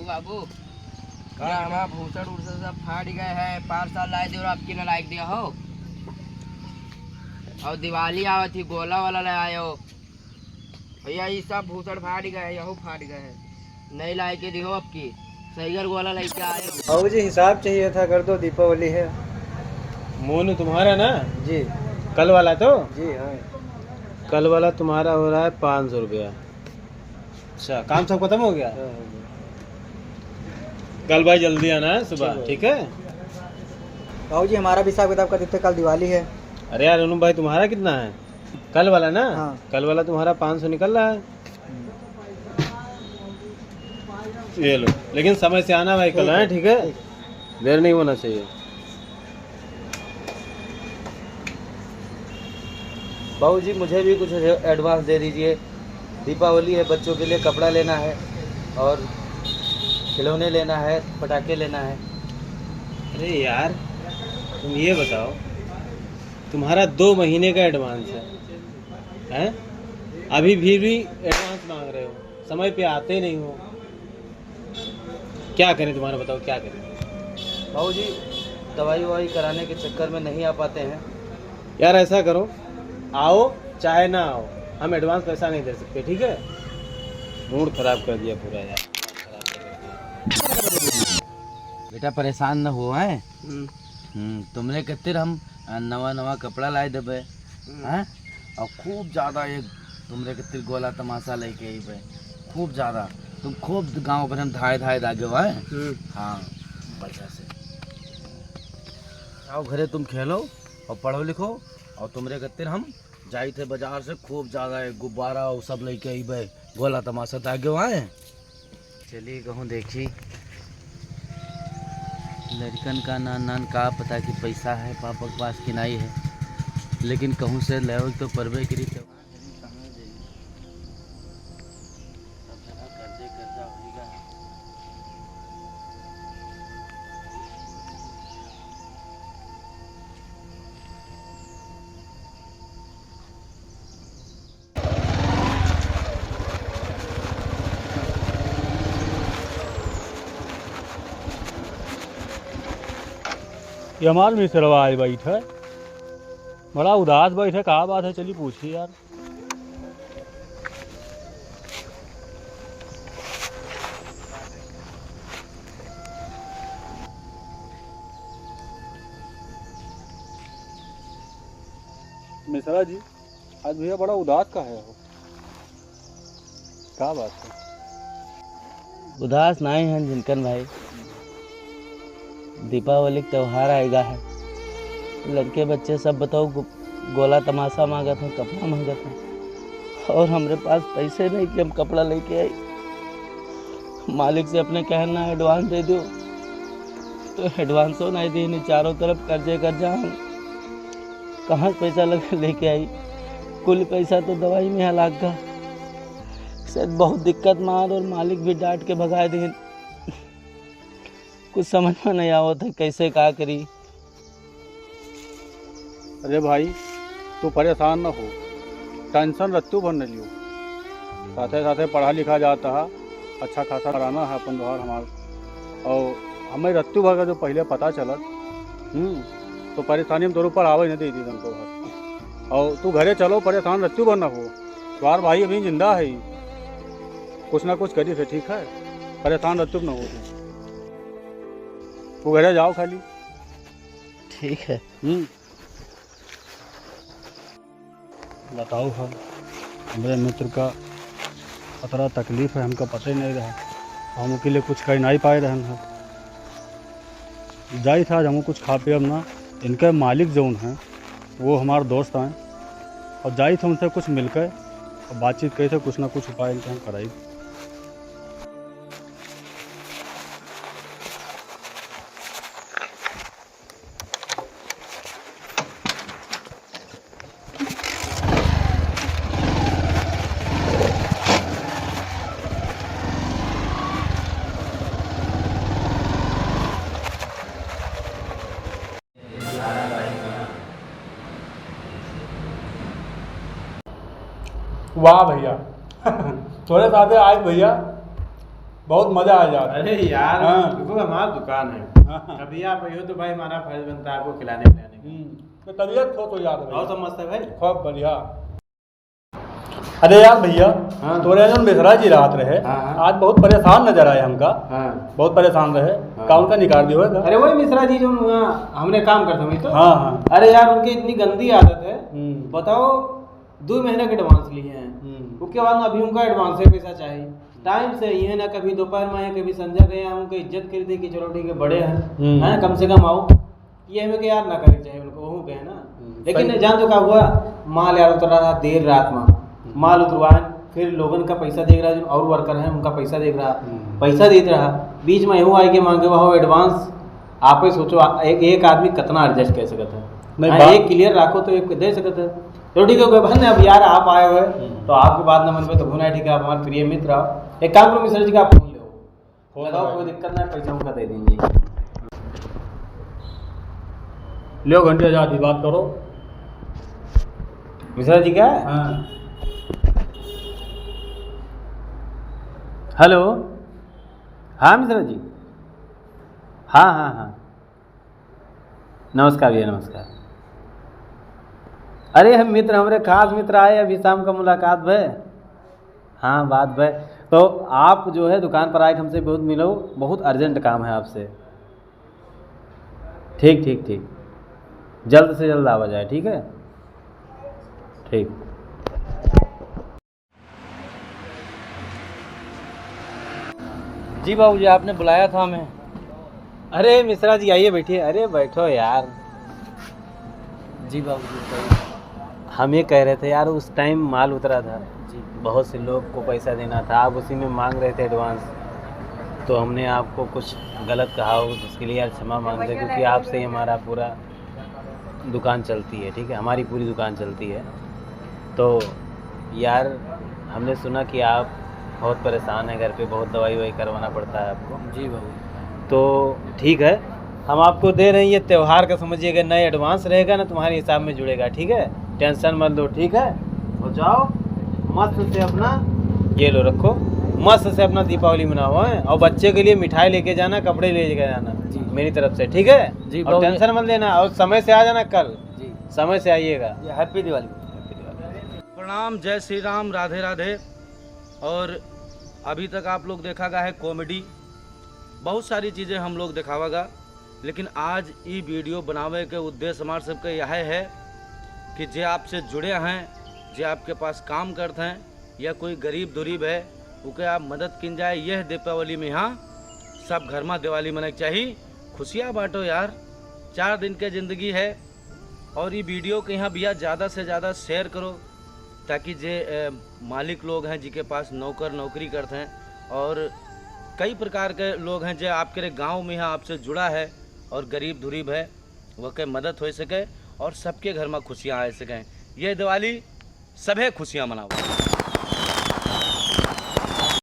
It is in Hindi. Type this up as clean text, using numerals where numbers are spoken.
बाबू क्या हमारा भूसड़ उड़सड़ सब फाड़ गए हैं। 5 साल लाए थे और आपकी न लायक दिया हो। और दिवाली आवा थी गोला वाला ले आए हो भैया। ये सब भूसड़ फाड़ गए, यहो फाड़ गए हैं। नहीं लाए के दिहो आपकी सहीगर गोला लेके आए हो। बाबू जी हिसाब चाहिए था, कर दो, दीपावली है। मोनू तुम्हारा ना जी कल वाला तो जी हाँ। कल वाला तुम्हारा हो रहा है 500 रुपया। अच्छा काम सब खत्म हो गया। कल भाई जल्दी आना है सुबह, ठीक है। बाबू जी हमारा भी हिसाब किताब कर देते, कल दिवाली है। अरे यार अनु भाई तुम्हारा कितना है? कल वाला ना हाँ। कल वाला तुम्हारा 500 निकल रहा है। ये लो, लेकिन समय से आना भाई कल है, ठीक है। देर नहीं होना चाहिए। बाबू जी मुझे भी कुछ एडवांस दे दीजिए। दीपावली है, बच्चों के लिए कपड़ा लेना है और खिलौने लेना है, पटाखे लेना है। अरे यार तुम ये बताओ, तुम्हारा 2 महीने का एडवांस है, हैं? अभी भी एडवांस मांग रहे हो, समय पे आते नहीं हो। क्या करें तुम्हारा, बताओ क्या करें। बाबू जी दवाई ववाई कराने के चक्कर में नहीं आ पाते हैं। यार ऐसा करो, आओ चाहे ना आओ, हम एडवांस पैसा नहीं दे सकते, ठीक है। मूड खराब कर दिया पूरा यार। बेटा परेशान न हो है। तुमने कितने हम नवा नवा कपड़ा लाए देबे हैं और खूब ज़्यादा एक तुमरे कितने गोला तमाशा लेके आई बे। खूब ज़्यादा तुम खूब गांव भर हम धाए धाए दागे हुआ है। हाँ बढ़िया से आओ घरे, तुम खेलो और पढ़ो लिखो। और तुमरे कितने हम जाई थे बाजार से, खूब ज़्यादा एक गुब्बारा और सब लेके आई बे, गोला तमाशा दागे हुआ है। चलिए कहूँ देखी लड़कन का नान का पता कि पैसा है पापा के पास कि नहीं है, लेकिन कहूँ से लेवल तो परबे करी तो कहाँ जाइए। सब जगह कर्जे कर्जा होगा। ये हमारे मिश्रवा आज बैठे, बड़ा उदास बैठे, कहा बात है, चलिए पूछिए यार। मिश्रा जी आज भैया बड़ा उदास का है, क्या बात है? उदास नहीं है जिनकन भाई, दीपावली का त्यौहार आएगा है। लड़के बच्चे सब बताओ गोला तमाशा मांगा था, कपड़ा मांगा था और हमारे पास पैसे नहीं कि हम कपड़ा लेके आए। मालिक से अपने कहना एडवांस दे दो तो एडवांसो नहीं दी, चारों तरफ कर्जे कर्जा। हम कहाँ से पैसा लगा लेके आई? कुल पैसा तो दवाई में हलाक का। शायद बहुत दिक्कत मार और मालिक भी डांट के भगा दिए। कुछ समझ में नहीं आवत है कैसे क्या करी। अरे भाई तू परेशान न हो, टेंशन रत्तू भर न लियो। साथे साथे पढ़ा लिखा जाता है, अच्छा खासा कराना है अपन दोहर हमार। और हमें रत्तू भर का जो पहले पता चलत तो परेशानी में तोर ऊपर आवे नहीं दी तुमको घर। और तू घरे चलो, परेशान रत्तू भर न हो। तुम्हार भाई अभी जिंदा है, कुछ ना कुछ करी से, ठीक है। परेशान रत्तू न हो तू घरे जाओ खाली। ठीक है। बताओ हम हमारे मित्र का खतरा तकलीफ है, हमको पता ही नहीं रहा। हम उसके लिए कुछ कर नहीं पाए रहन है। जाई था हम कुछ खा पिए ना। इनके मालिक जो हैं वो हमारे दोस्त हैं और जाई थे उनसे कुछ मिलकर और बातचीत करी थे, कुछ ना कुछ उपाय इनके हम कराई। वाह भैया थोड़े साथे आज भैया बहुत मजा आ जाता है। अरे यार हाँ। देखो हमारी दुकान है, हाँ। कभी आप आइए तो भाई हमारा फर्ज बनता है आपको खिलाने पिलाने का। तो तबीयत खो तो याद और सब मस्त है भाई। खूब बढ़िया। अरे यार भैया, हाँ। तोरे जो मिश्रा जी रात रहे, हाँ, हाँ। आज बहुत परेशान नजर आए हमका। हाँ। बहुत परेशान रहे। हाँ। का उनका निकाल दियो है? अरे वही मिश्रा जी जो वहाँ हमने काम करते हुए तो। हाँ हाँ। अरे यार उनकी इतनी गंदी आदत है, हम्म। बताओ 2 महीने के एडवांस लिए हैं, उसके बाद अभी उनका एडवांस से पैसा चाहिए। टाइम से ये ना कभी दोपहर में आए कभी संध्या गए, हम उनकी इज्जत कर दी कि चलो ठीक है बड़े हैं, हैं कम से कम आओ, ये हमें कि यार ना करे चाहिए उनको, वो कहे ना। लेकिन जान तो क्या हुआ, माल यार उतर रहा था देर रात में, माल उतरवाए, फिर लोगन का पैसा देख रहा, जो और वर्कर हैं उनका पैसा देख रहा, पैसा देते रहा, बीच में यूँ आई के मांगे वहाँ एडवांस। आप ही सोचो एक आदमी कितना एडजस्ट कर सकता नहीं, है, एक क्लियर रखो तो एक दे सकते है। तो ठीक है कोई बात नहीं, अब यार आप आए हुए तो आपके बात न मन पे तो होना है, ठीक है आप हमारे प्रिय मित्र आओ, एक काम करो मिश्रा जी का आप फोन लो, लगाओ कोई दिक्कत नहीं, पैसा उनका दे देंगे। लियो घंटे आजाद बात करो। मिश्रा जी क्या? हाँ। हेलो, हाँ मिश्रा जी, हाँ हाँ हाँ, नमस्कार भैया नमस्कार। अरे हम मित्र हमारे खास मित्र आए, अभी शाम का मुलाकात भय। हाँ बात भय, तो आप जो है दुकान पर आए हमसे बहुत मिलो, बहुत अर्जेंट काम है आपसे। ठीक ठीक ठीक, जल्द से जल्द आवा जाए, ठीक है ठीक। जी बाबूजी, आपने बुलाया था हमें। अरे मिश्रा जी आइए बैठिए। अरे बैठो यार। जी बाबूजी। हम ये कह रहे थे यार, उस टाइम माल उतरा था जी। बहुत से लोग को पैसा देना था, आप उसी में मांग रहे थे एडवांस, तो हमने आपको कुछ गलत कहा हो उसके लिए यार क्षमा मांगते हैं, क्योंकि आपसे ही हमारा पूरा दुकान चलती है, ठीक है हमारी पूरी दुकान चलती है। तो यार हमने सुना कि आप बहुत परेशान हैं, घर पे बहुत दवाई ववाई करवाना पड़ता है आपको। जी बाबूजी। तो ठीक है, हम आपको दे रहे हैं, ये त्यौहार का समझिएगा, नए एडवांस रहेगा ना तुम्हारे हिसाब में जुड़ेगा, ठीक है टेंशन मत लो, ठीक है। तो जाओ मस्त से अपना ये लो रखो, मस्त से अपना दीपावली मनाओ है, और बच्चे के लिए मिठाई लेके जाना, कपड़े लेके जाना जी। मेरी तरफ से, ठीक है जी, और बाबूजी। टेंशन मत लेना, और समय से आ जाना कल, जी। समय से आइएगा। हैप्पी दिवाली। प्रणाम, जय श्री राम, राधे राधे। और अभी तक आप लोग देखा गया है कॉमेडी, बहुत सारी चीज़ें हम लोग दिखावागा, लेकिन आज ये वीडियो बनावे के उद्देश्य हमारे सबके यह है कि जे आपसे जुड़े हैं, जे आपके पास काम करते हैं, या कोई गरीब दुरीब है उके आप मदद किन जाए। यह दीपावली में यहाँ सब घर में दिवाली मनाने चाहिए, खुशियाँ बांटो यार, 4 दिन की ज़िंदगी है। और ये वीडियो के यहाँ भैया ज़्यादा से ज़्यादा शेयर करो, ताकि जे मालिक लोग हैं जिनके पास नौकर नौकरी करते हैं, और कई प्रकार के लोग हैं जो आपके गांव में यहाँ आपसे जुड़ा है और गरीब दुरीब है, वह के मदद हो सके और सबके घर में खुशियाँ आ सकें। ये दिवाली सभी खुशियाँ मनाओ।